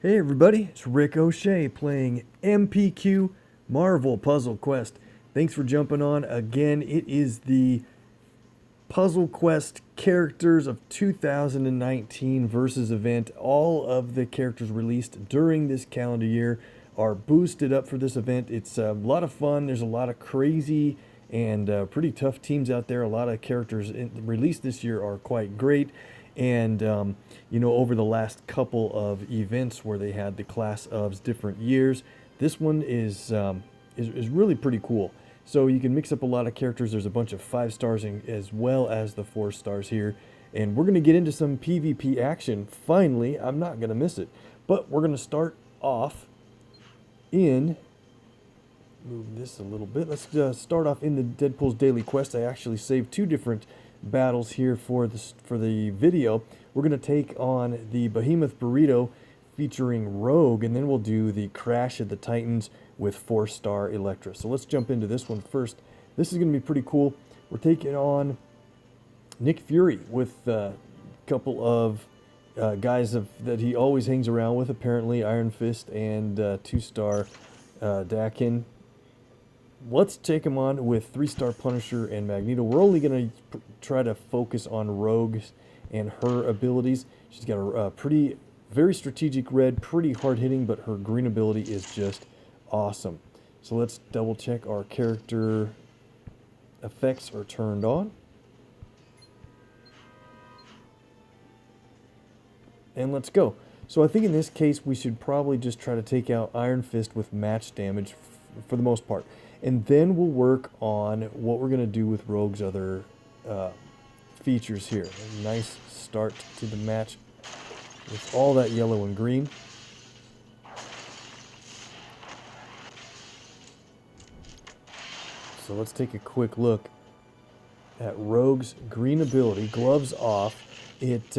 Hey everybody, it's Rick OShay playing MPQ Marvel Puzzle Quest. Thanks for jumping on again. It is the Puzzle Quest Characters of 2019 versus event. All of the characters released during this calendar year are boosted up for this event. It's a lot of fun. There's a lot of crazy and pretty tough teams out there. A lot of characters released this year are quite great. And over the last couple of events where they had the class ofs different years, this one is really pretty cool. So you can mix up a lot of characters. There's a bunch of 5 stars as well as the 4 stars here. And we're going to get into some PvP action. Finally, I'm not going to miss it. But we're going to start off in... Move this a little bit. Let's start off in the Deadpool's daily quest. I actually saved 2 different battles here for the video. We're going to take on the Behemoth Burrito featuring Rogue, and then we'll do the Crash of the Titans with 4-star Elektra. So let's jump into this one first. This is going to be pretty cool. We're taking on Nick Fury with a couple of guys that he always hangs around with, apparently Iron Fist and 2-star Dakin. Let's take him on with 3-star Punisher and Magneto. We're only going to try to focus on Rogue and her abilities. She's got a very strategic red, pretty hard hitting, but her green ability is just awesome. So let's double check our character effects are turned on. And let's go. So I think in this case we should probably just try to take out Iron Fist with match damage for the most part. And then we'll work on what we're going to do with Rogue's other features here. A nice start to the match with all that yellow and green. So let's take a quick look at Rogue's green ability. Gloves off. It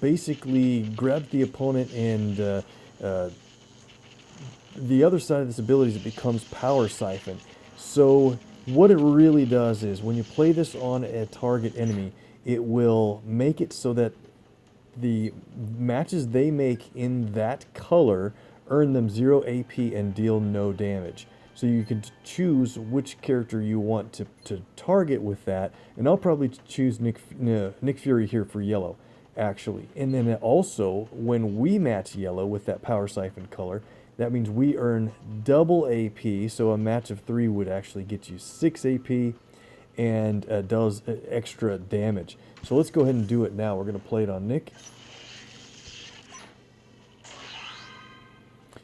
basically grabs the opponent, and the other side of this ability is it becomes Power Siphon. So what it really does is when you play this on a target enemy, it will make it so that the matches they make in that color earn them 0 AP and deal no damage. So you can choose which character you want to target with that, and I'll probably choose Nick Fury here for yellow, actually. And then also, when we match yellow with that Power Siphon color, that means we earn double AP, so a match of 3 would actually get you 6 AP and does extra damage. So let's go ahead and do it now. We're going to play it on Nick.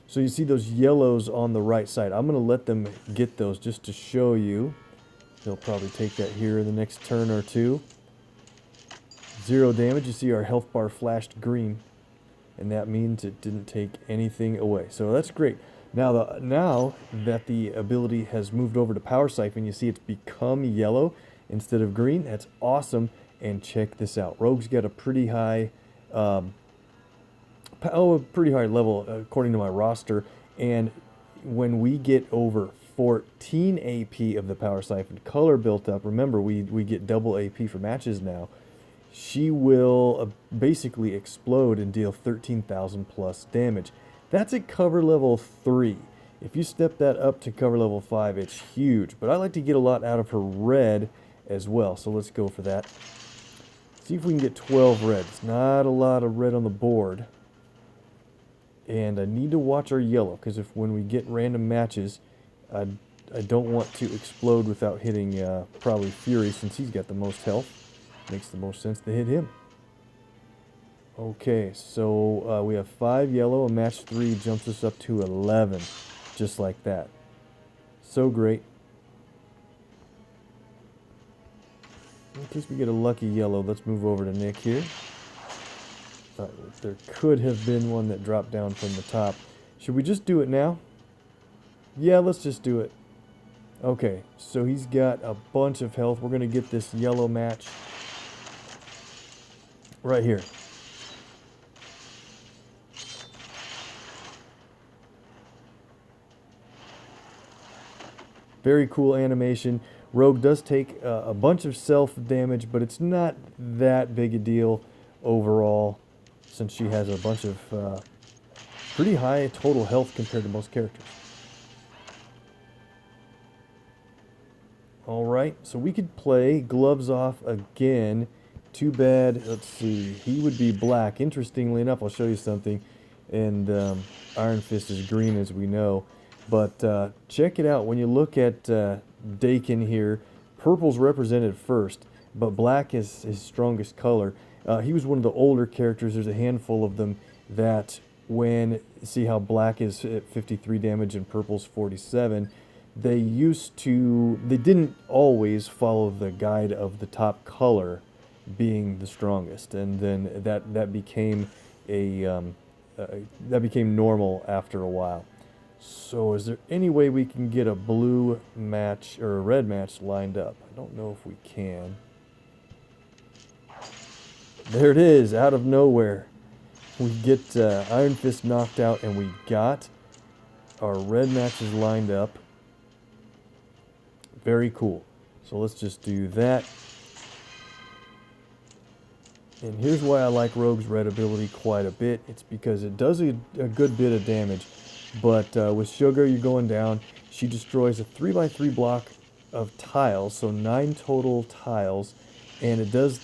So you see those yellows on the right side. I'm going to let them get those just to show you. They'll probably take that here in the next turn or 2. 0 damage. You see our health bar flashed green, and that means it didn't take anything away. So that's great. Now that the ability has moved over to Power Siphon, you see it's become yellow instead of green. That's awesome. And check this out. Rogue's got a pretty high level according to my roster, and when we get over 14 AP of the Power Siphon color built up, remember we get double AP for matches now, she will basically explode and deal 13,000 plus damage. That's at cover level 3. If you step that up to cover level 5, it's huge, but I like to get a lot out of her red as well, so let's go for that. See if we can get 12 reds. Not a lot of red on the board. And I need to watch our yellow, because when we get random matches, I don't want to explode without hitting probably Fury, since he's got the most health. Makes the most sense to hit him. Okay, so we have 5 yellow, and match 3 jumps us up to 11, just like that. So great. In case we get a lucky yellow, let's move over to Nick here. Thought there could have been one that dropped down from the top. Should we just do it now? Yeah, let's just do it. Okay, so he's got a bunch of health. We're going to get this yellow match right here. Very cool animation. Rogue does take a bunch of self damage, but it's not that big a deal overall, since she has a bunch of pretty high total health compared to most characters. Alright, so we could play Gloves Off again. Too bad, let's see, he would be black. Interestingly enough, I'll show you something. And Iron Fist is green, as we know. But check it out. When you look at Dakin here, purple's represented first, but black is his strongest color. He was one of the older characters. There's a handful of them that see how black is at 53 damage and purple's 47. They didn't always follow the guide of the top color being the strongest, and then that became normal after a while. So is there any way we can get a blue match or a red match lined up? I don't know if we can. There it is, out of nowhere. We get Iron Fist knocked out, and we got our red matches lined up. Very cool. So let's just do that. And here's why I like Rogue's red ability quite a bit. It's because it does a good bit of damage. But with Sugar, you're going down. She destroys a 3x3 block of tiles, so 9 total tiles. And it does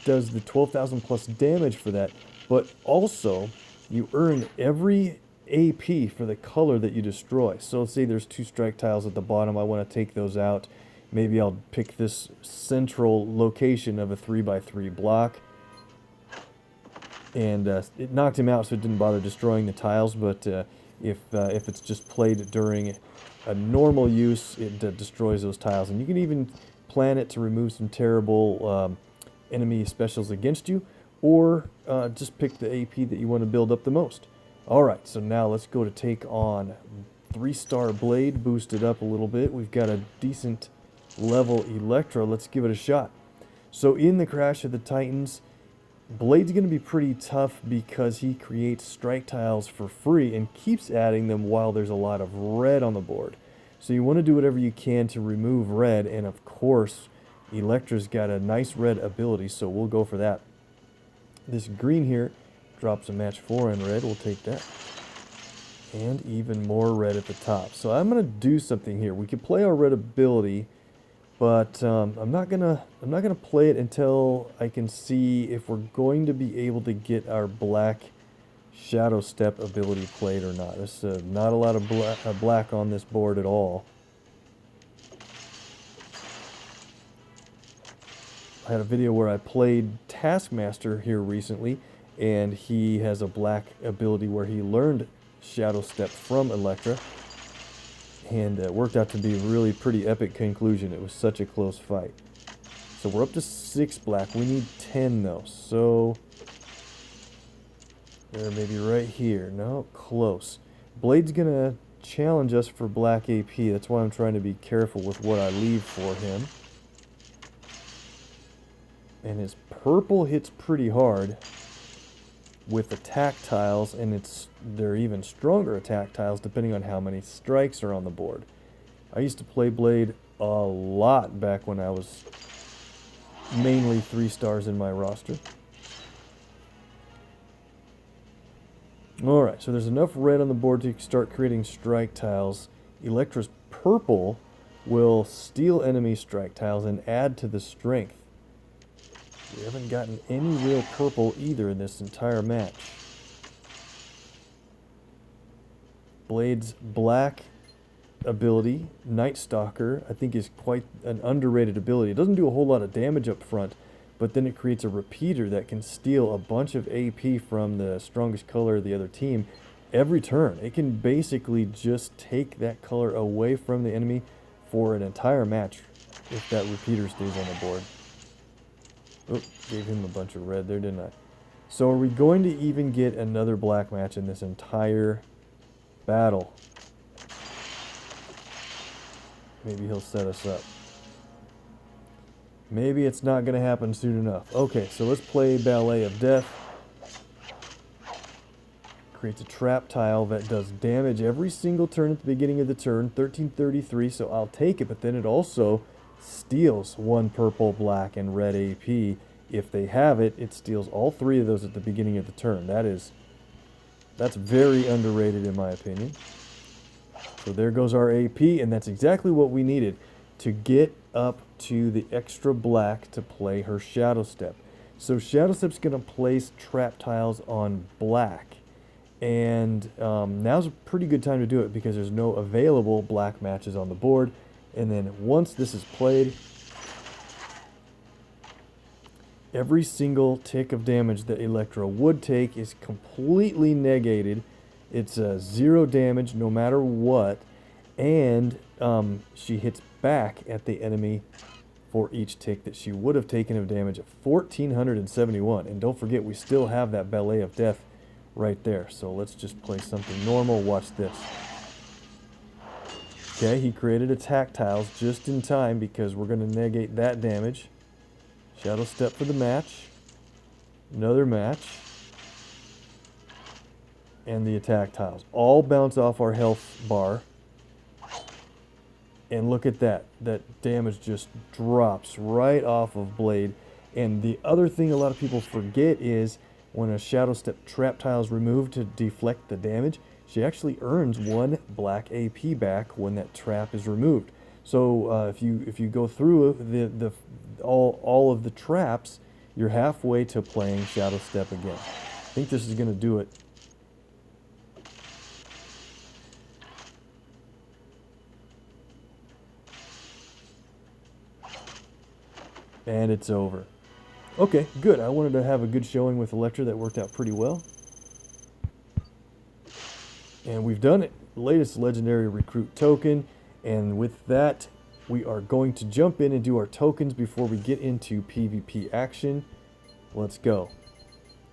the 12,000 plus damage for that. But also, you earn every AP for the color that you destroy. So let's say there's 2 strike tiles at the bottom. I want to take those out. Maybe I'll pick this central location of a 3x3 block. And it knocked him out, so it didn't bother destroying the tiles. But if it's just played during a normal use, it destroys those tiles. And you can even plan it to remove some terrible enemy specials against you, or just pick the AP that you want to build up the most. Alright, so now let's go to take on 3-star Blade, boost it up a little bit. We've got a decent level Elektra. Let's give it a shot. So in the Crash of the Titans, Blade's going to be pretty tough because he creates strike tiles for free and keeps adding them while there's a lot of red on the board. So you want to do whatever you can to remove red, and of course Elektra's got a nice red ability, so we'll go for that. This green here drops a match 4 in red. We'll take that. And even more red at the top. So I'm going to do something here. We could play our red ability, but I'm not gonna play it until I can see if we're going to be able to get our black Shadow Step ability played or not. There's not a lot of black on this board at all. I had a video where I played Taskmaster here recently, and he has a black ability where he learned Shadow Step from Elektra. And it worked out to be a really pretty epic conclusion. It was such a close fight. So we're up to 6 black. We need 10 though. So there, maybe right here. No, close. Blade's gonna challenge us for black AP. That's why I'm trying to be careful with what I leave for him. And his purple hits pretty hard with attack tiles, and they're even stronger attack tiles depending on how many strikes are on the board. I used to play Blade a lot back when I was mainly 3 stars in my roster. Alright, so there's enough red on the board to start creating strike tiles. Elektra's purple will steal enemy strike tiles and add to the strength. We haven't gotten any real purple either in this entire match. Blade's black ability, Night Stalker, I think is quite an underrated ability. It doesn't do a whole lot of damage up front, but then it creates a repeater that can steal a bunch of AP from the strongest color of the other team every turn. It can basically just take that color away from the enemy for an entire match if that repeater stays on the board. Oh, gave him a bunch of red there, didn't I? So are we going to even get another black match in this entire battle? Maybe he'll set us up. Maybe it's not going to happen soon enough. Okay, so let's play Ballet of Death. Creates a trap tile that does damage every single turn at the beginning of the turn. 1333, so I'll take it, but then it also steals 1 purple, black, and red AP. If they have it, it steals all 3 of those at the beginning of the turn. That is That's very underrated in my opinion. So there goes our AP, and that's exactly what we needed to get up to the extra black to play her Shadow Step. So Shadow Step's going to place trap tiles on black. And now's a pretty good time to do it because there's no available black matches on the board. And then once this is played, every single tick of damage that Elektra would take is completely negated. It's 0 damage no matter what. And she hits back at the enemy for each tick that she would have taken of damage at 1,471. And don't forget, we still have that Ballet of Death right there. So let's just play something normal. Watch this. Okay, he created attack tiles just in time because we're going to negate that damage. Shadow Step for the match. Another match. And the attack tiles. All bounce off our health bar. And look at that. That damage just drops right off of Blade. And the other thing a lot of people forget is when a Shadow Step trap tile is removed to deflect the damage, she actually earns 1 black AP back when that trap is removed. So if you go through all of the traps, you're halfway to playing Shadow Step again. I think this is going to do it. And it's over. Okay, good. I wanted to have a good showing with Elektra. That worked out pretty well. And we've done it. Latest legendary recruit token. And with that, we are going to jump in and do our tokens before we get into PvP action. Let's go.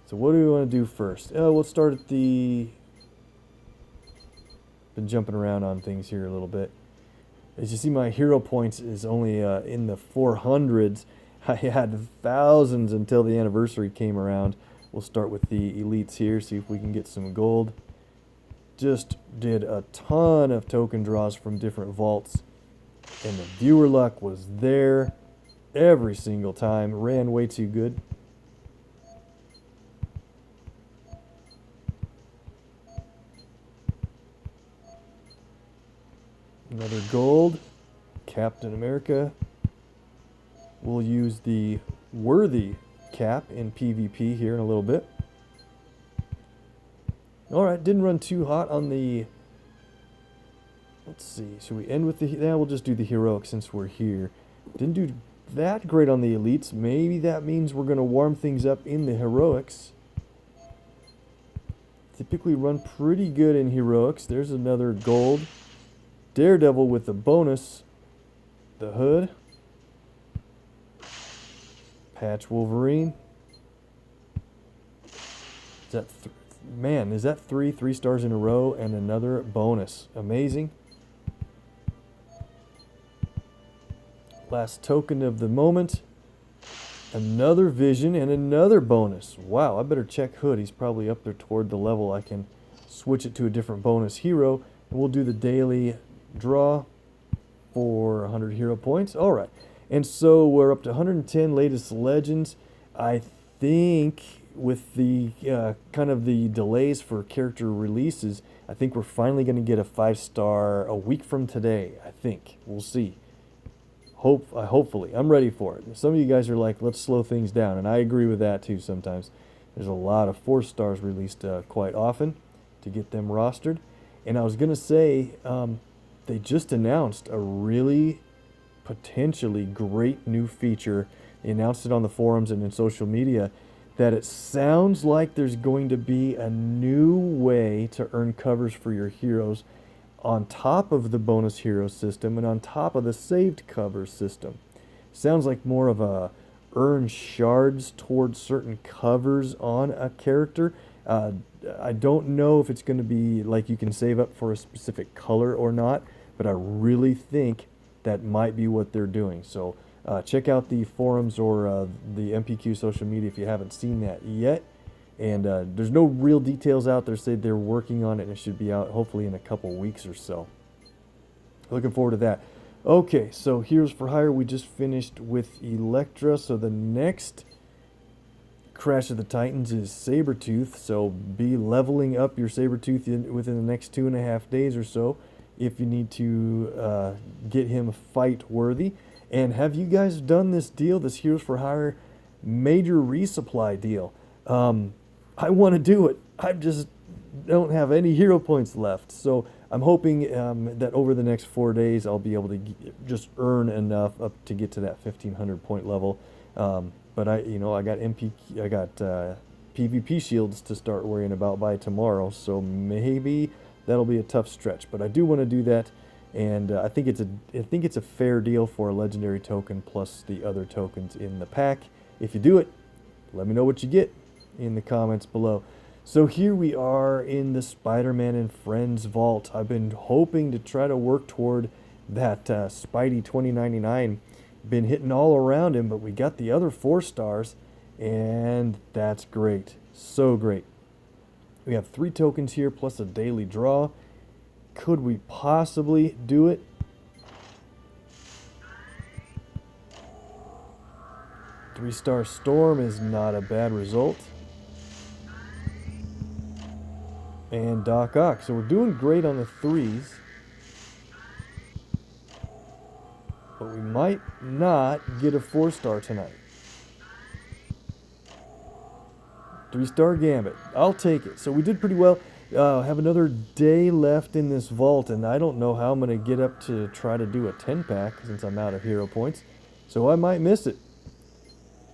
So what do we want to do first? We'll start at the... Been jumping around on things here a little bit. As you see, my hero points is only in the 400s. I had thousands until the anniversary came around. We'll start with the elites here, see if we can get some gold. Just did a ton of token draws from different vaults. And the viewer luck was there every single time. Ran way too good. Another gold. Captain America. We'll use the worthy cap in PvP here in a little bit. Alright, didn't run too hot on the... Let's see, should we end with the... Yeah, we'll just do the heroic since we're here. Didn't do that great on the elites. Maybe that means we're going to warm things up in the heroics. Typically run pretty good in heroics. There's another gold. Daredevil with the bonus. The hood. Patch Wolverine. Is that man, is that 3 stars in a row and another bonus? Amazing. Last token of the moment. Another vision and another bonus. Wow, I better check Hood. He's probably up there toward the level I can switch it to a different bonus hero. And we'll do the daily draw for 100 hero points. All right. And so we're up to 110 latest legends. I think with the kind of the delays for character releases, I think we're finally going to get a 5-star a week from today. I think. We'll see. Hopefully. I'm ready for it. Some of you guys are like, let's slow things down. And I agree with that too sometimes. There's a lot of 4 stars released quite often to get them rostered. And I was going to say, they just announced a really potentially great new feature. They announced it on the forums and in social media that it sounds like there's going to be a new way to earn covers for your heroes on top of the bonus hero system and on top of the saved cover system. Sounds like more of a earn shards towards certain covers on a character. I don't know if it's going to be like you can save up for a specific color or not, but I really think that might be what they're doing. So check out the forums or the MPQ social media if you haven't seen that yet. And there's no real details out there. Say they're working on it and it should be out hopefully in a couple weeks or so. Looking forward to that. Okay, so Heroes for Hire. We just finished with Elektra. So the next Crash of the Titans is Sabretooth, so be leveling up your Sabretooth within the next 2.5 days or so if you need to get him fight worthy. And have you guys done this deal, this Heroes for Hire major resupply deal? I want to do it. I just don't have any hero points left. So I'm hoping that over the next 4 days I'll be able to just earn enough up to get to that 1500 point level. But I got PvP shields to start worrying about by tomorrow. So maybe that'll be a tough stretch. But I do want to do that. And I think it's a fair deal for a legendary token plus the other tokens in the pack. If you do it, let me know what you get in the comments below. So here we are in the Spider-Man and Friends vault. I've been hoping to try to work toward that Spidey 2099. Been hitting all around him, but we got the other 4 stars, and that's great. So great. We have 3 tokens here plus a daily draw. Could we possibly do it? Three-star Storm is not a bad result. And Doc Ock. So we're doing great on the 3s. But we might not get a 4-star tonight. 3-star Gambit. I'll take it. So we did pretty well. Have another day left in this vault, and I don't know how I'm going to get up to try to do a 10-pack since I'm out of hero points. So I might miss it.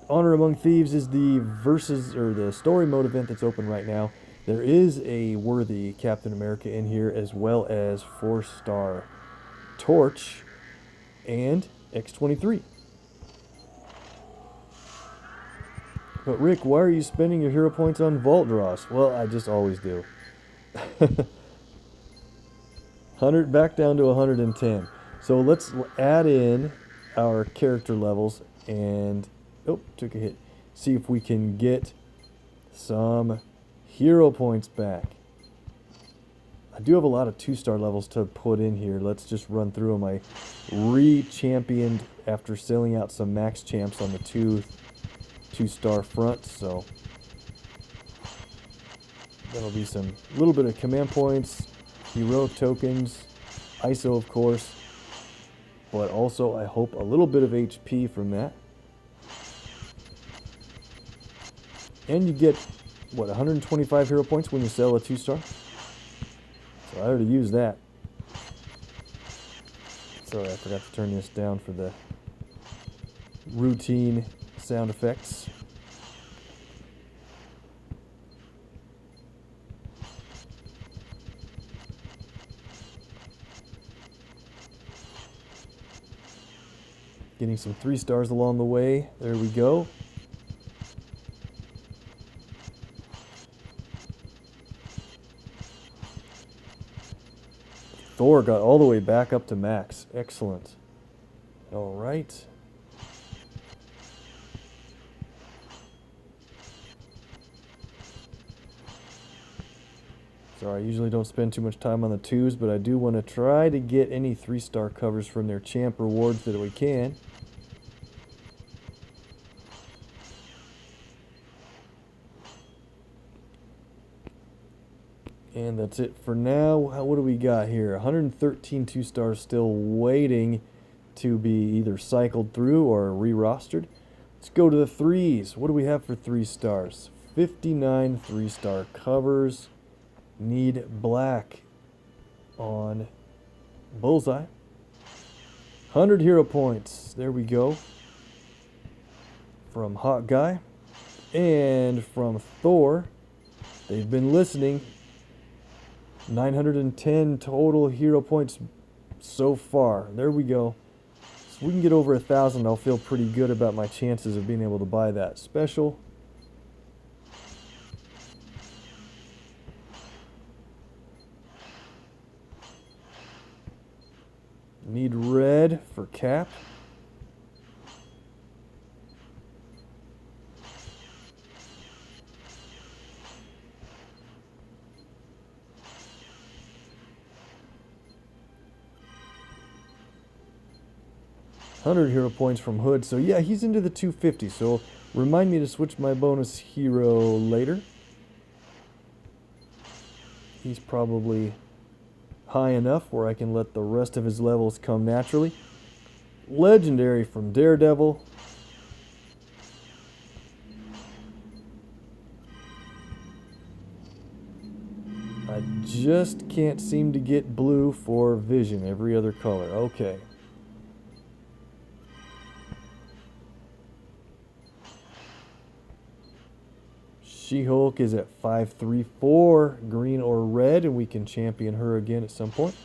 Honor Among Thieves is the story mode event that's open right now. There is a worthy Captain America in here, as well as 4-star Torch and X-23. But Rick, why are you spending your hero points on vault draws? Well, I just always do. 100 back down to 110. So let's add in our character levels and took a hit. See if we can get some hero points back. I do have a lot of 2-star levels to put in here. Let's just run through them. I re-championed after selling out some max champs on the 2-star front, so that'll be some little bit of command points, heroic tokens, ISO of course, but also I hope a little bit of HP from that. And you get, what, 125 hero points when you sell a 2-star? So I already used that. Sorry, I forgot to turn this down for the routine sound effects. Getting some 3 stars along the way. There we go. Thor got all the way back up to max. Excellent. All right. Sorry, I usually don't spend too much time on the 2s, but I do want to try to get any 3-star covers from their champ rewards that we can. And that's it for now. What do we got here? 113 2-stars still waiting to be either cycled through or re-rostered. Let's go to the 3s. What do we have for 3 stars? 59 3-star covers. Need black on Bullseye. 100 hero points. There we go. From Hot Guy. And from Thor. They've been listening. 910 total hero points so far. There we go. So if we can get over 1,000, I'll feel pretty good about my chances of being able to buy that special. Need red for Cap. $100 hero points from Hood. So yeah, he's into the 250. So Remind me to switch my bonus hero later. He's probably high enough where I can let the rest of his levels come naturally. Legendary from Daredevil. I just can't seem to get blue for Vision, every other color. Okay. She-Hulk is at 534, green or red, and we can champion her again at some point.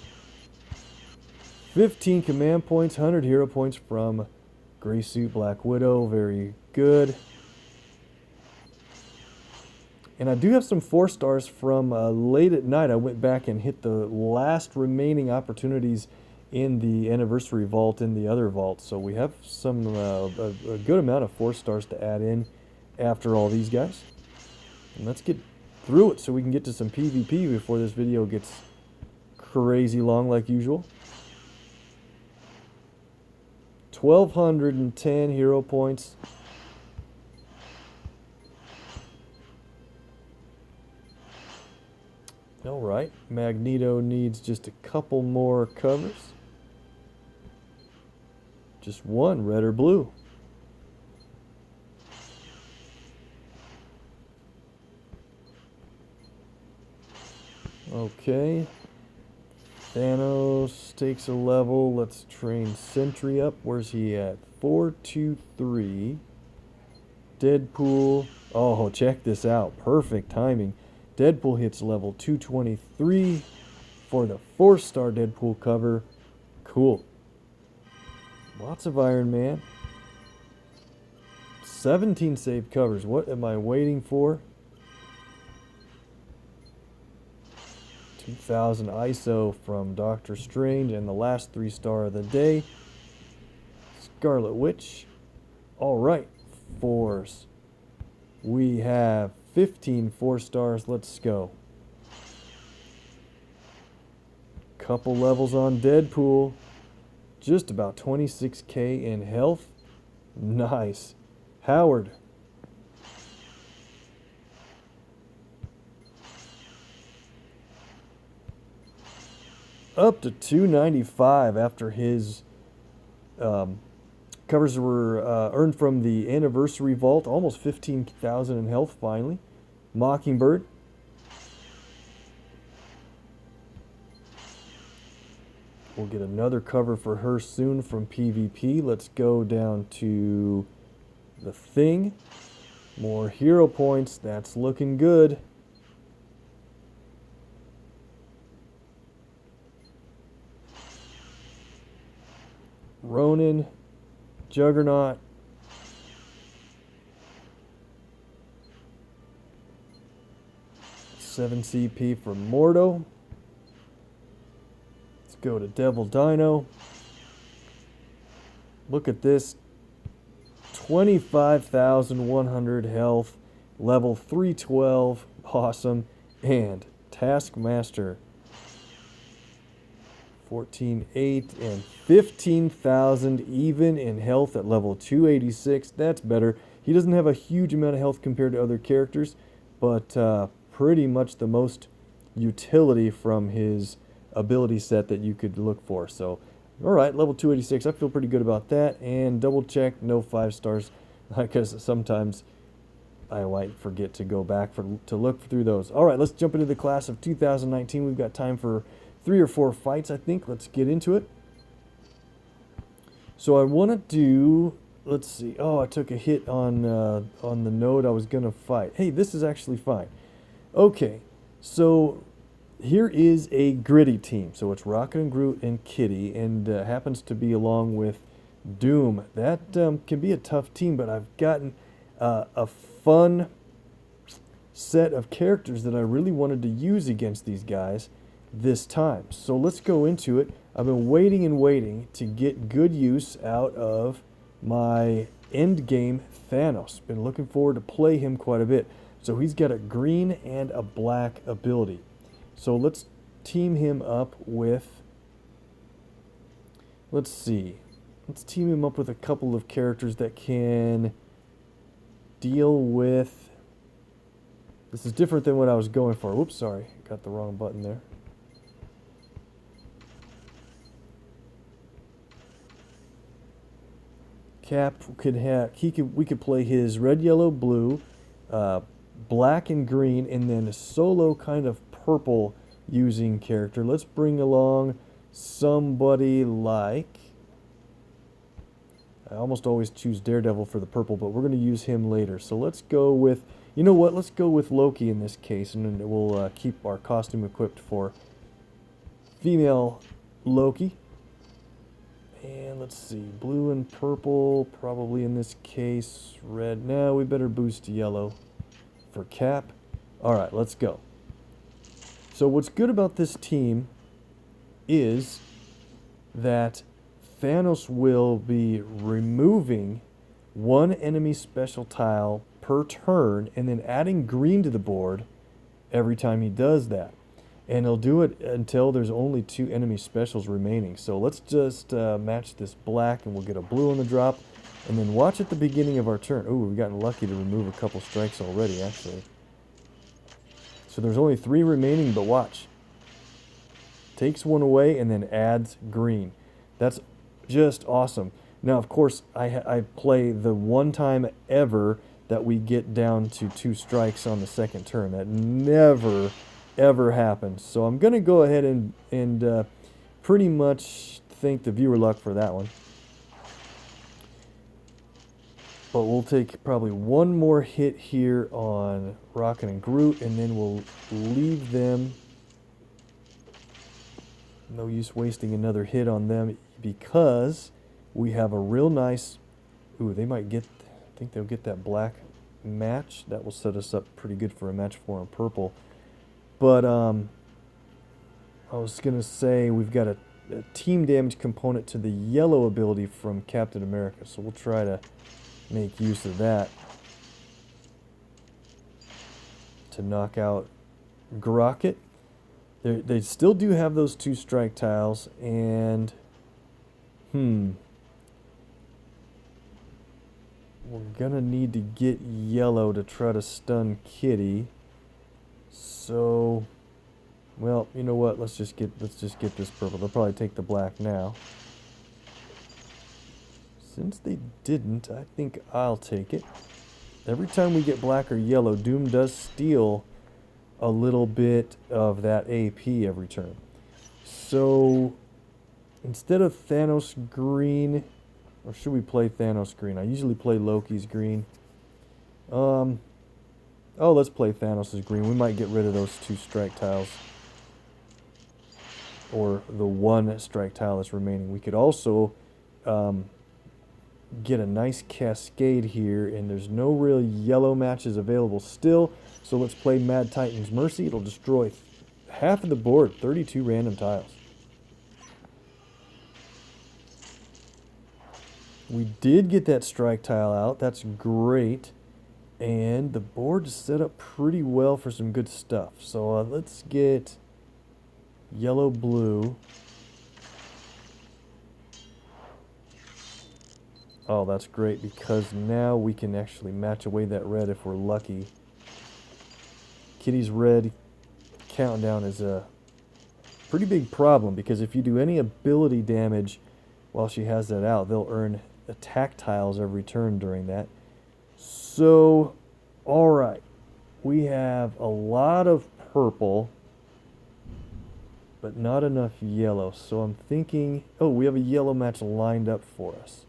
15 command points, 100 hero points from Gray Suit Black Widow. Very good. And I do have some 4 stars from late at night. I went back and hit the last remaining opportunities in the anniversary vault in the other vault. So we have some a good amount of 4 stars to add in after all these guys. And let's get through it so we can get to some PvP before this video gets crazy long like usual. 1,210 hero points. Alright, Magneto needs just a couple more covers. Just one, red or blue. Okay. Thanos takes a level. Let's train Sentry up. Where's he at? 423. Deadpool. Oh, check this out. Perfect timing. Deadpool hits level 223 for the 4-star Deadpool cover. Cool. Lots of Iron Man. 17 saved covers. What am I waiting for? 2000 ISO from Doctor Strange, and the last 3-star of the day, Scarlet Witch. Alright, 4s. We have 15 4-stars. Let's go. Couple levels on Deadpool. Just about 26k in health. Nice. Howard. Up to 295 after his covers were earned from the anniversary vault. Almost 15,000 in health finally. Mockingbird. We'll get another cover for her soon from PvP. Let's go down to the Thing. More hero points. That's looking good. Ronin, Juggernaut, $7 CP for Mordo. Let's go to Devil Dino. Look at this. 25,100 health, level 312, awesome. And Taskmaster. 14,800 and 15,000 even in health at level 286. That's better. He doesn't have a huge amount of health compared to other characters, but pretty much the most utility from his ability set that you could look for. So, alright, level 286. I feel pretty good about that. And double check, no 5 stars, because sometimes I might forget to go back to look through those. Alright, let's jump into the class of 2019. We've got time for 3 or 4 fights, I think. Let's get into it. So I want to do, let's see. Oh, I took a hit on the node I was going to fight. Hey, this is actually fine. Okay, so here is a gritty team. So it's Rocket and Groot and Kitty, and happens to be along with Doom. That can be a tough team, but I've gotten a fun set of characters that I really wanted to use against these guys this time. So let's go into it. I've been waiting and waiting to get good use out of my end game Thanos. Been looking forward to play him quite a bit. So he's got a green and a black ability. So let's team him up with, let's see. Let's team him up with a couple of characters that can deal with... This is different than what I was going for. Whoops, sorry. Got the wrong button there. Cap could have... We could play his red, yellow, blue, black and green, and then a solo kind of purple using character. Let's bring along somebody like... I almost always choose Daredevil for the purple, but we're going to use him later. So let's go with... You know what? Let's go with Loki in this case, and then we'll keep our costume equipped for female Loki. And let's see, blue and purple, probably in this case, red. No, we better boost yellow for Cap. All right, let's go. So what's good about this team is that Thanos will be removing one enemy special tile per turn and then adding green to the board every time he does that. And he'll do it until there's only 2 enemy specials remaining. So let's just match this black and we'll get a blue on the drop. And then watch at the beginning of our turn. Ooh, we've gotten lucky to remove a couple strikes already, actually. So there's only 3 remaining, but watch. Takes one away and then adds green. That's just awesome. Now, of course, I play the one time ever that we get down to 2 strikes on the second turn. That never, ever happens. So I'm going to go ahead and pretty much thank the viewer luck for that one. But we'll take probably one more hit here on Rocket and Groot, and then we'll leave them. No use wasting another hit on them because we have a real nice... Ooh, they might get... I think they'll get that black match. That will set us up pretty good for a match 4 on purple. But I was going to say we've got a team damage component to the yellow ability from Captain America. So we'll try to make use of that to knock out Grocket. They still do have those 2 strike tiles, and we're gonna need to get yellow to try to stun Kitty. So, well, you know what? Let's just get this purple. They'll probably take the black now. Since they didn't, I think I'll take it. Every time we get black or yellow, Doom does steal a little bit of that AP every turn. So, instead of Thanos green, or should we play Thanos green? I usually play Loki's green. Oh, let's play Thanos' green. We might get rid of those 2 strike tiles. Or the 1 strike tile that's remaining. We could also get a nice cascade here, and there's no real yellow matches available still. So let's play Mad Titan's Mercy. It'll destroy half of the board, 32 random tiles. We did get that strike tile out. That's great. And the board is set up pretty well for some good stuff. So let's get yellow, blue. Oh, that's great because now we can actually match away that red if we're lucky. Kitty's red countdown is a pretty big problem because if you do any ability damage while she has that out, they'll earn attack tiles every turn during that. So, alright. We have a lot of purple, but not enough yellow. So I'm thinking, oh, we have a yellow match lined up for us.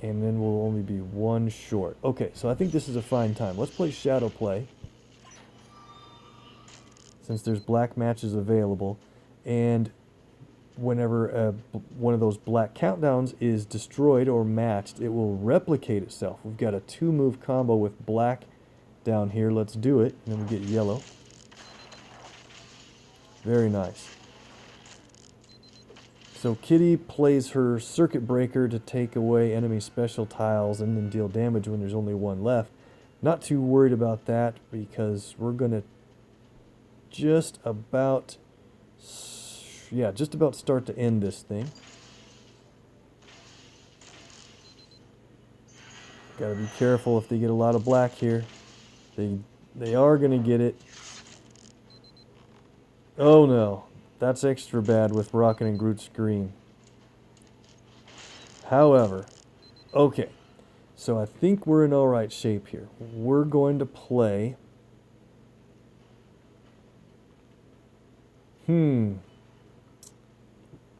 And then we'll only be 1 short. Okay, so I think this is a fine time. Let's play Shadow Play, since there's black matches available. And whenever one of those black countdowns is destroyed or matched, it will replicate itself. We've got a 2-move combo with black down here. Let's do it. And then we get yellow. Very nice. So Kitty plays her Circuit Breaker to take away enemy special tiles and then deal damage when there's only 1 left. Not too worried about that because we're going to just about start to end this thing. Gotta be careful if they get a lot of black here. They are gonna get it. Oh no, that's extra bad with Rocket and Groot's green. However, okay, so I think we're in alright shape here. We're going to play...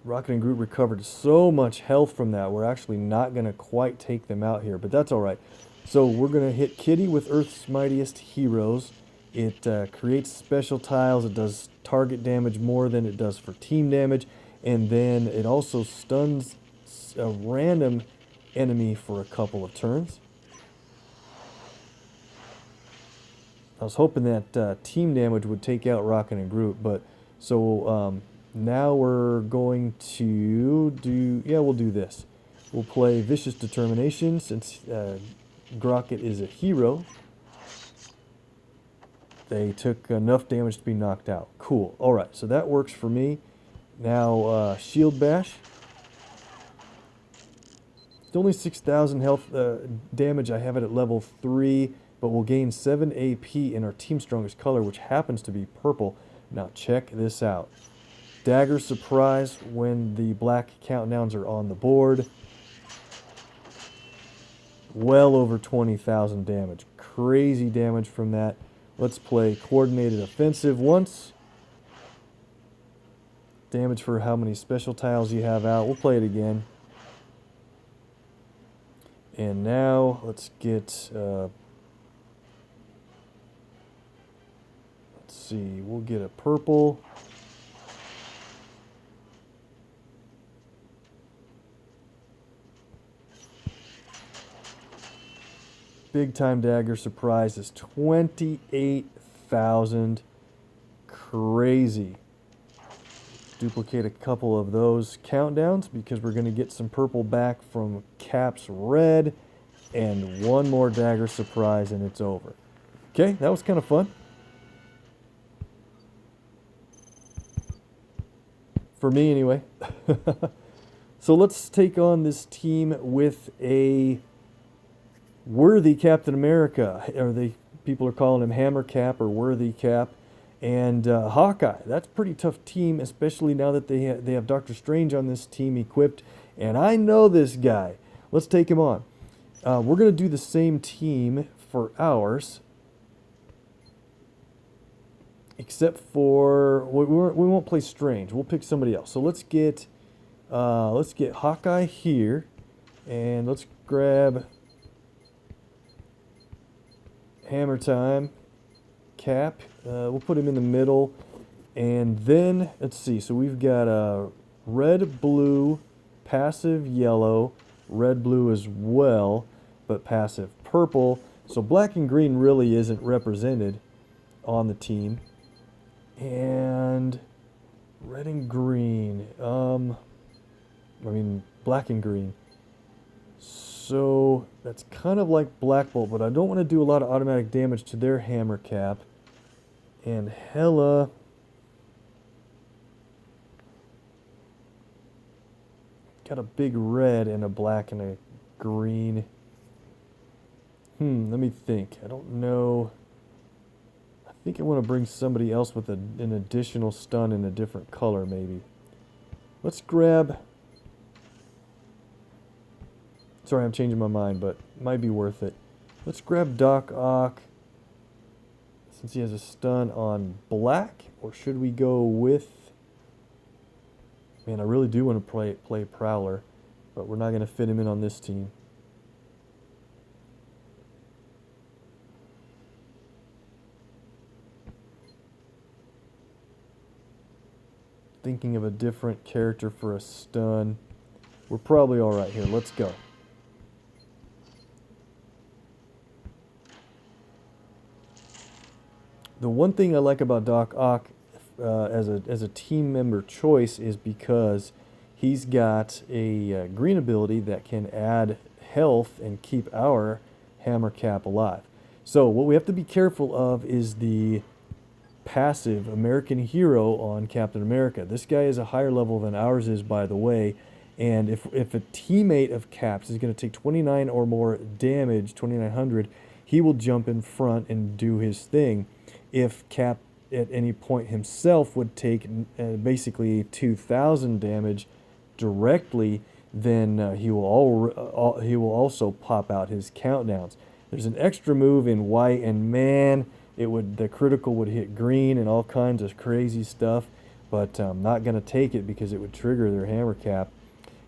Rocket and Groot recovered so much health from that, we're actually not going to quite take them out here, but that's alright. So we're going to hit Kitty with Earth's Mightiest Heroes. It creates special tiles, it does target damage more than it does for team damage, and then it also stuns a random enemy for a couple of turns. I was hoping that team damage would take out Rocket and Groot, but so now we're going to do, we'll do this. We'll play Vicious Determination since Grocket is a hero. They took enough damage to be knocked out. Cool. Alright, so that works for me. Now, Shield Bash. It's only 6,000 health damage. I have it at level 3, but we'll gain 7 AP in our team strongest color, which happens to be purple. Now check this out. Dagger Surprise when the black countdowns are on the board. Well over 20,000 damage. Crazy damage from that. Let's play Coordinated Offensive once. Damage for how many special tiles you have out. We'll play it again. And now let's get... let's see. We'll get a purple. Big time Dagger Surprise is 28,000. Crazy. Duplicate a couple of those countdowns because we're going to get some purple back from Cap's red. And one more Dagger Surprise and it's over. Okay, that was kind of fun. For me anyway. So let's take on this team with a worthy Captain America, or people are calling him Hammer Cap or Worthy Cap, and Hawkeye. That's a pretty tough team, especially now that they have Doctor Strange on this team equipped, and I know this guy. Let's take him on. We're going to do the same team for ours, except for we won't play Strange. We'll pick somebody else. So let's get Hawkeye here, and let's grab Hammer Time, Cap. We'll put him in the middle, and then let's see. So we've got a red, blue, passive yellow, red, blue as well, but passive purple. So black and green really isn't represented on the team, and red and green. I mean black and green. So that's kind of like Black Bolt, but I don't want to do a lot of automatic damage to their Hammer Cap. And Hela, got a big red and a black and a green. Let me think. I don't know. I think I want to bring somebody else with an additional stun in a different color maybe. Let's grab... Sorry, I'm changing my mind, but might be worth it. Let's grab Doc Ock, since he has a stun on black, or should we go with... Man, I really do want to play Prowler, but we're not going to fit him in on this team. Thinking of a different character for a stun. We're probably alright here. Let's go. The one thing I like about Doc Ock as a team member choice is because he's got a green ability that can add health and keep our Hammer Cap alive. So what we have to be careful of is the passive American Hero on Captain America. This guy is a higher level than ours is, by the way, And if a teammate of Cap's is going to take 29 or more damage, 2900, he will jump in front and do his thing. If Cap at any point himself would take basically 2000 damage directly, then he will also pop out his countdowns. There's an extra move in white, and man, the critical would hit green and all kinds of crazy stuff, but I'm not going to take it because it would trigger their hammer Cap.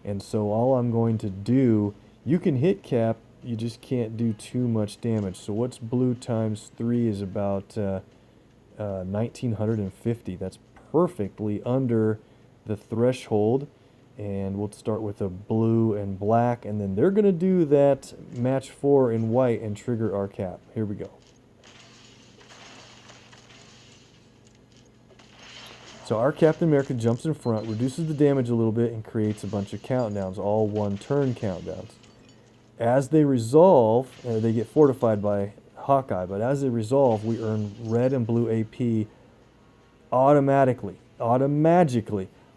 And so all I'm going to do, you can hit Cap, you just can't do too much damage. So what's blue times 3 is about 1950. That's perfectly under the threshold. And we'll start with a blue and black, and then they're going to do that match 4 in white and trigger our Cap. Here we go. So our Captain America jumps in front, reduces the damage a little bit, and creates a bunch of countdowns, all 1 turn countdowns. As they resolve, they get fortified by Hawkeye, but as they resolve, we earn red and blue AP automatically.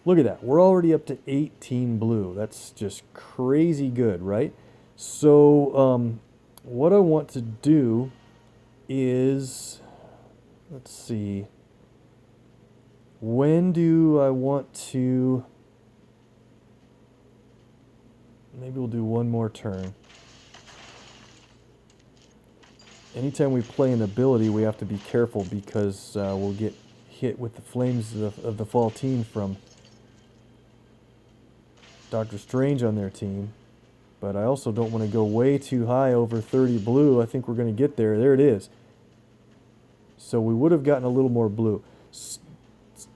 Look at that. We're already up to 18 blue. That's just crazy good, right? So what I want to do is, let's see. When do I want to... Maybe we'll do one more turn. Anytime we play an ability, we have to be careful because we'll get hit with the flames of the fall team from Doctor Strange on their team. But I also don't want to go way too high over 30 blue. I think we're going to get there. There it is. So we would have gotten a little more blue.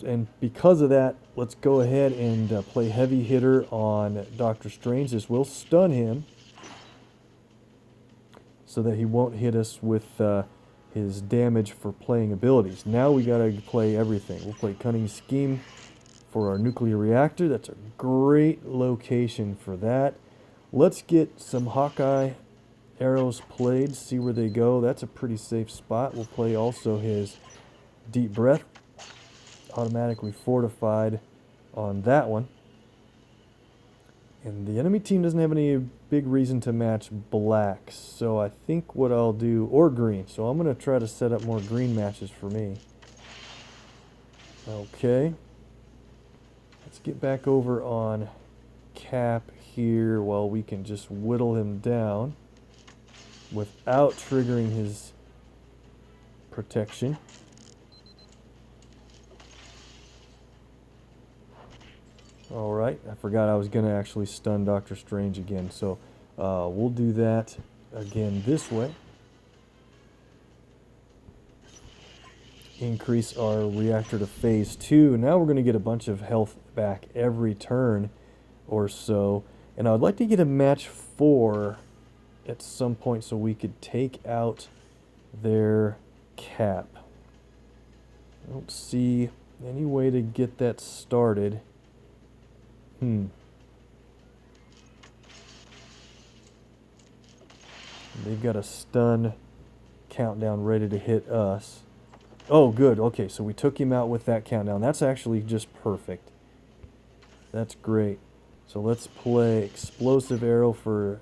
And because of that, let's go ahead and play heavy hitter on Doctor Strange. This will stun him so that he won't hit us with his damage for playing abilities. Now we got to play everything. We'll play Cunning Scheme for our nuclear reactor. That's a great location for that. Let's get some Hawkeye arrows played, see where they go. That's a pretty safe spot. We'll play also his Deep Breath. Automatically fortified on that one. And the enemy team doesn't have any big reason to match black, so I think what I'll do, or green, so I'm going to try to set up more green matches for me. Okay. Let's get back over on Cap here while we can just whittle him down without triggering his protection. Alright, I forgot I was going to actually stun Doctor Strange again, so we'll do that again this way. Increase our reactor to phase 2. Now we're going to get a bunch of health back every turn or so. And I would like to get a match 4 at some point so we could take out their Cap. I don't see any way to get that started. They've got a stun countdown ready to hit us. Oh, good. Okay, so we took him out with that countdown. That's actually just perfect. That's great. So let's play Explosive Arrow for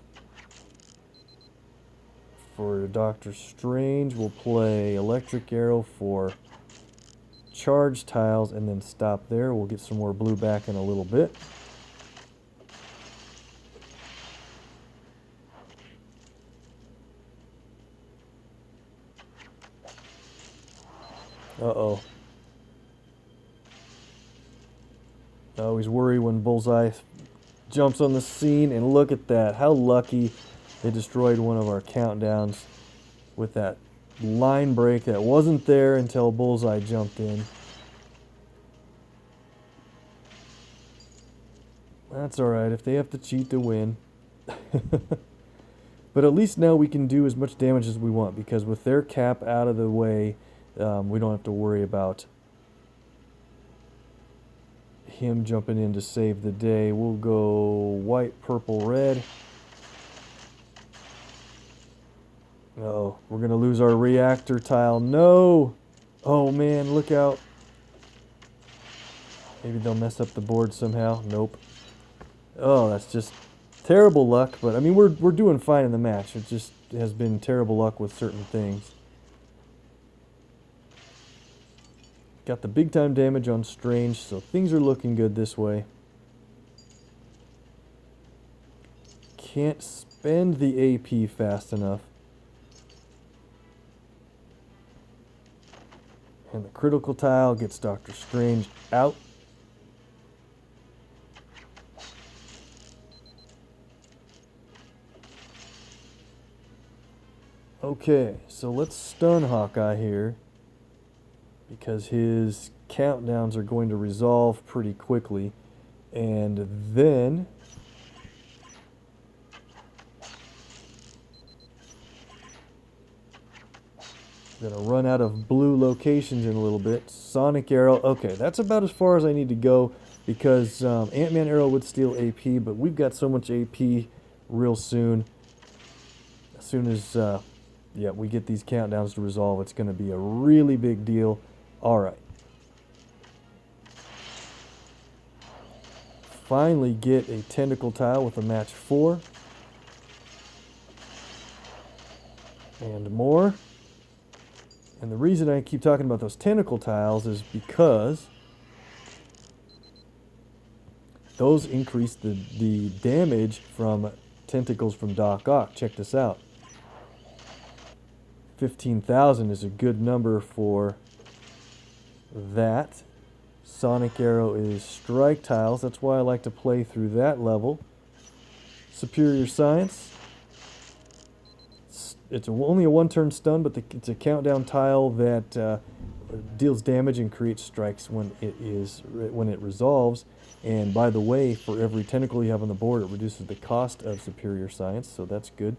Doctor Strange. We'll play Electric Arrow for Charge Tiles and then stop there. We'll get some more blue back in a little bit. Uh-oh. I always worry when Bullseye jumps on the scene, and look at that. How lucky they destroyed one of our countdowns with that line break that wasn't there until Bullseye jumped in. That's alright if they have to cheat to win. But at least now we can do as much damage as we want, because with their Cap out of the way, we don't have to worry about him jumping in to save the day. We'll go white, purple, red. Uh-oh, we're going to lose our reactor tile. No! Oh man, look out. Maybe they'll mess up the board somehow. Nope. Oh, that's just terrible luck. But I mean, we're doing fine in the match. It just has been terrible luck with certain things. Got the big time damage on Strange, so things are looking good this way. Can't spend the AP fast enough. And the critical tile gets Doctor Strange out. Okay, so let's stun Hawkeye here, because his countdowns are going to resolve pretty quickly. And then I'm gonna run out of blue locations in a little bit. Sonic Arrow, okay, that's about as far as I need to go, because Ant-Man Arrow would steal AP, but we've got so much AP real soon. As soon as yeah, we get these countdowns to resolve, it's gonna be a really big deal. Alright. Finally get a tentacle tile with a match 4. And more. And the reason I keep talking about those tentacle tiles is because those increase the damage from tentacles from Doc Ock. Check this out. 15,000 is a good number for that. Sonic Arrow is strike tiles. That's why I like to play through that level. Superior Science. It's only a one-turn stun, but it's a countdown tile that deals damage and creates strikes when it resolves. And by the way, for every tentacle you have on the board, it reduces the cost of Superior Science, so that's good.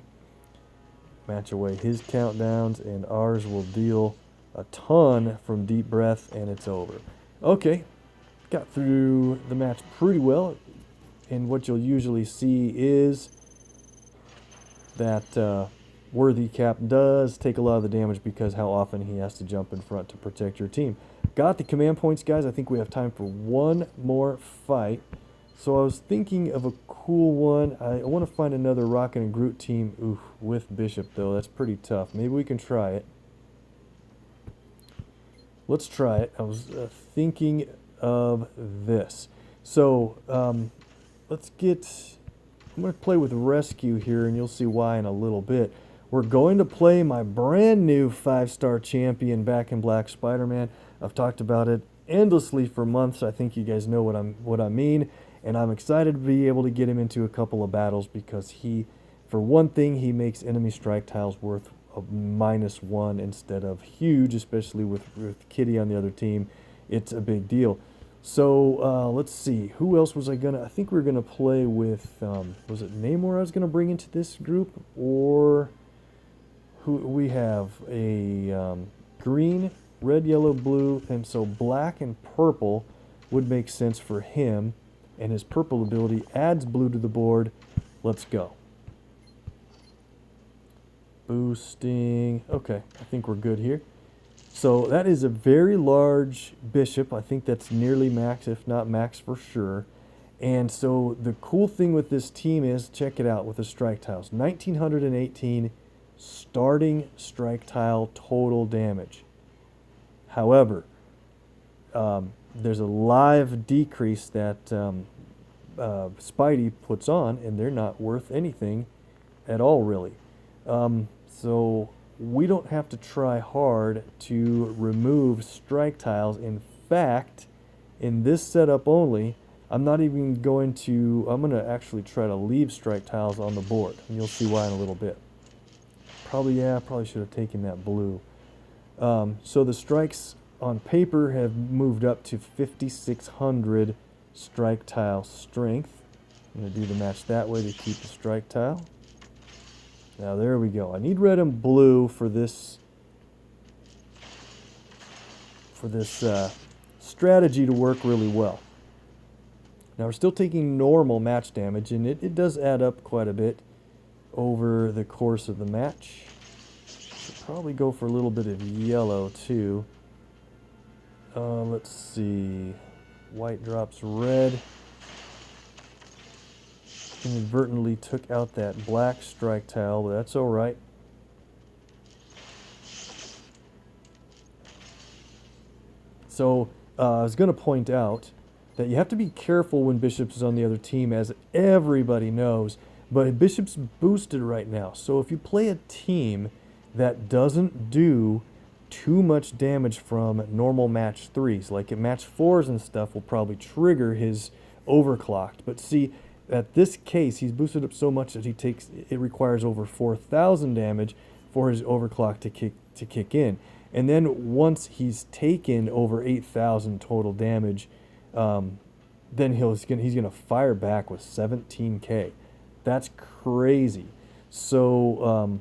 Match away his countdowns, and ours will deal a ton from Deep Breath, and it's over. Okay, got through the match pretty well, and what you'll usually see is that Worthy Cap does take a lot of the damage because how often he has to jump in front to protect your team. Got the command points, guys. I think we have time for one more fight. So I was thinking of a cool one. I want to find another Rocket and Groot team. Oof, with Bishop, though. That's pretty tough. Maybe we can try it. Let's try it. I was thinking of this. So let's get... I'm going to play with Rescue here, and you'll see why in a little bit. We're going to play my brand new 5-star champion, Back in Black Spider-Man. I've talked about it endlessly for months. I think you guys know what I mean. And I'm excited to be able to get him into a couple of battles because he, for one thing, he makes enemy strike tiles worth a -1 instead of huge, especially with Kitty on the other team. It's a big deal. So let's see. Who else was I gonna? I think we were gonna play with. Was it Namor I was gonna bring into this group, or who? We have a green, red, yellow, blue, and so black and purple would make sense for him. And his purple ability adds blue to the board. Let's go. Boosting. Okay, I think we're good here. So that is a very large Bishop. I think that's nearly max, if not max for sure. And so the cool thing with this team is, check it out with the strike tiles. 1918 starting strike tile total damage. However, there's a live decrease that Spidey puts on, and they're not worth anything at all, really. So we don't have to try hard to remove strike tiles. In fact, in this setup only, I'm not even going to, I'm going to actually try to leave strike tiles on the board, and you'll see why in a little bit. Probably should have taken that blue. So the strikes on paper have moved up to 5,600 strike tile strength. I'm going to do the match that way to keep the strike tile. Now there we go. I need red and blue for this strategy to work really well. Now we're still taking normal match damage, and it does add up quite a bit over the course of the match. Should probably go for a little bit of yellow too. Let's see. White drops red. Inadvertently took out that black strike tile, but that's all right. So I was going to point out that you have to be careful when Bishop's is on the other team, as everybody knows. But Bishop's boosted right now, so if you play a team that doesn't do too much damage from normal match 3s, like at match 4s and stuff, will probably trigger his overclocked. But see, at this case, he's boosted up so much that it requires over 4,000 damage for his overclock to kick in. And then once he's taken over 8,000 total damage, then he's gonna fire back with 17k. That's crazy. So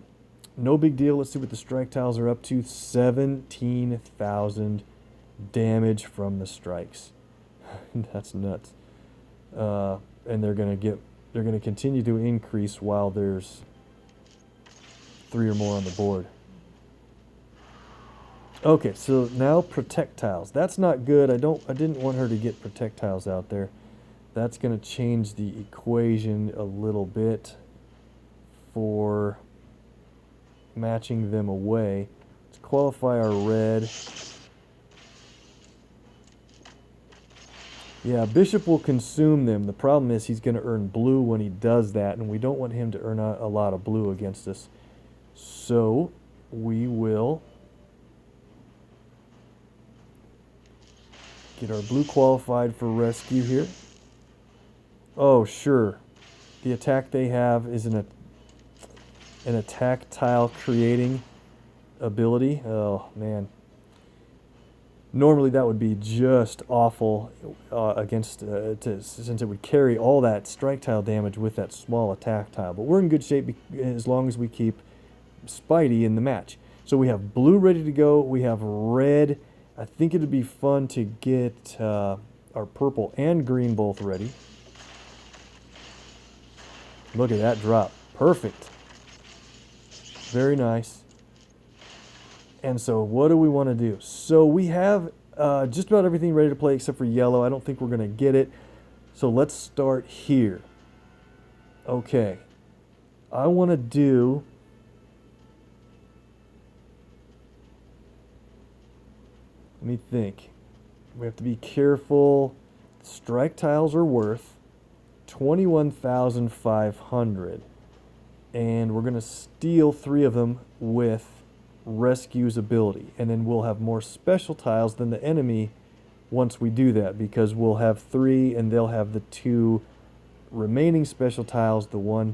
no big deal. Let's see what the strike tiles are up to. 17,000 damage from the strikes. That's nuts. And they're gonna continue to increase while there's 3 or more on the board. Okay, so now projectiles. That's not good. I didn't want her to get projectiles out there. That's going to change the equation a little bit for matching them away. Let's qualify our red. Yeah, Bishop will consume them. The problem is he's going to earn blue when he does that, and we don't want him to earn a lot of blue against us. So we will get our blue qualified for rescue here. Oh, sure. The attack they have is an attack tile creating ability. Oh, man. Normally that would be just awful against since it would carry all that strike tile damage with that small attack tile. But we're in good shape as long as we keep Spidey in the match. So we have blue ready to go. We have red. I think it would be fun to get our purple and green both ready. Look at that drop. Perfect. Very nice. And so what do we want to do? So we have just about everything ready to play except for yellow. I don't think we're going to get it. So let's start here. Okay. I want to do... Let me think. We have to be careful. Strike tiles are worth 21,500. And we're going to steal 3 of them with Rescue's ability. And then we'll have more special tiles than the enemy once we do that, because we'll have 3 and they'll have the 2 remaining special tiles, the 1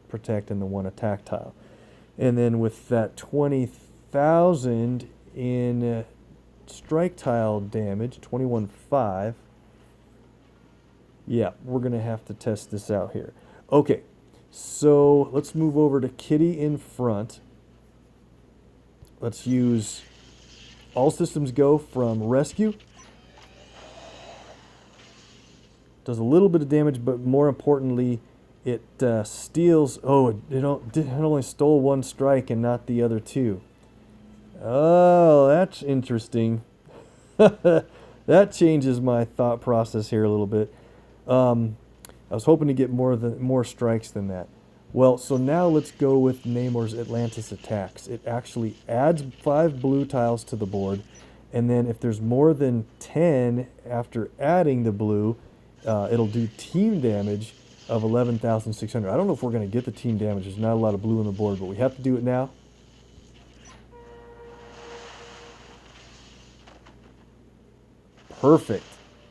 protect and the 1 attack tile. And then with that 20,000 in strike tile damage, 21.5. Yeah, we're going to have to test this out here. Okay, so let's move over to Kitty in front. Let's use all systems go from Rescue. Does a little bit of damage, but more importantly, it steals... Oh, it only stole 1 strike and not the other 2. Oh, that's interesting. That changes my thought process here a little bit. I was hoping to get more strikes than that. Well, so now let's go with Namor's Atlantis attacks. It actually adds 5 blue tiles to the board, and then if there's more than 10 after adding the blue, it'll do team damage of 11,600. I don't know if we're going to get the team damage. There's not a lot of blue on the board, but we have to do it now. Perfect.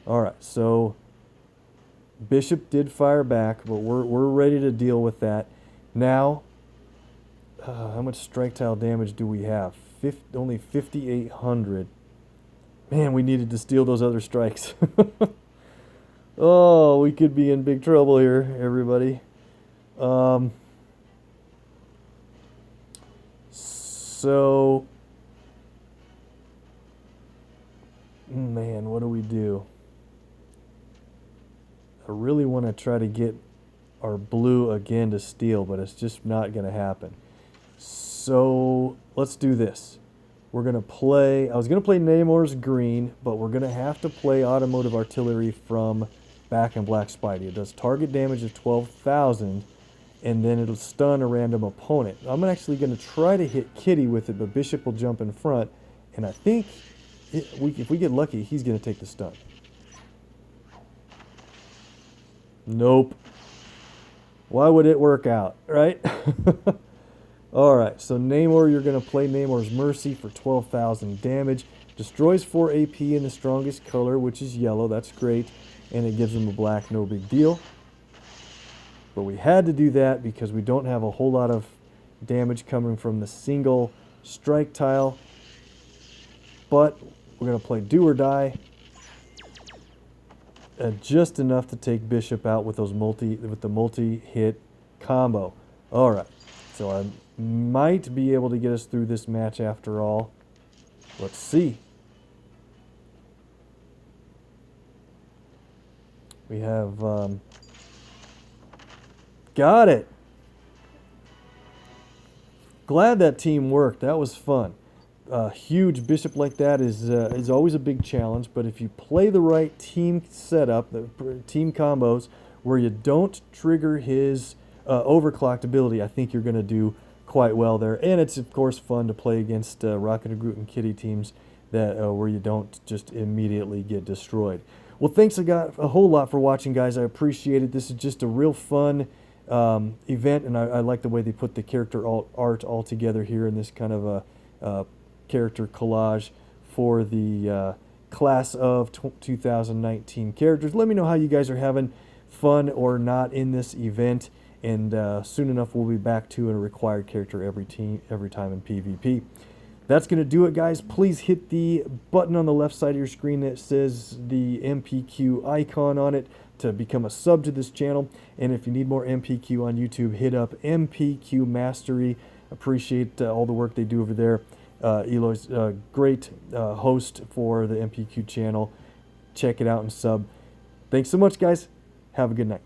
All right, so Bishop did fire back, but we're ready to deal with that. Now, how much strike tile damage do we have? Only 5,800. Man, we needed to steal those other strikes. Oh, we could be in big trouble here, everybody. So, man, what do we do? I really want to try to get our blue again to steal, but it's just not going to happen. So let's do this. We're going to play... I was going to play Namor's green, but we're going to have to play Automotive Artillery from back in Black Spidey. It does target damage of 12,000, and then it'll stun a random opponent. I'm actually going to try to hit Kitty with it, but Bishop will jump in front, and I think if we get lucky, he's going to take the stun. Nope. Why would it work out, right? Alright, so Namor, you're going to play Namor's Mercy for 12,000 damage. Destroys 4 AP in the strongest color, which is yellow. That's great. And it gives him a black, no big deal. But we had to do that because we don't have a whole lot of damage coming from the single strike tile. But we're going to play Do or Die. Just enough to take Bishop out with the multi-hit combo. Alright, so I might be able to get us through this match after all. Let's see. We have got it. Glad that team worked. That was fun. A huge Bishop like that is always a big challenge, but if you play the right team setup, the team combos, where you don't trigger his overclocked ability, I think you're going to do quite well there. And it's, of course, fun to play against Rocket and Groot and Kitty teams that where you don't just immediately get destroyed. Well, thanks a whole lot for watching, guys. I appreciate it. This is just a real fun event, and I like the way they put the character art all together here in this kind of a character collage for the class of 2019 characters. Let me know how you guys are having fun or not in this event, and soon enough we'll be back to a required character every time in PvP. That's going to do it, guys. Please hit the button on the left side of your screen that says the MPQ icon on it to become a sub to this channel. And if you need more MPQ on YouTube, hit up MPQ Mastery. Appreciate all the work they do over there. Eloy's a great host for the MPQ channel. Check it out and sub. Thanks so much, guys. Have a good night.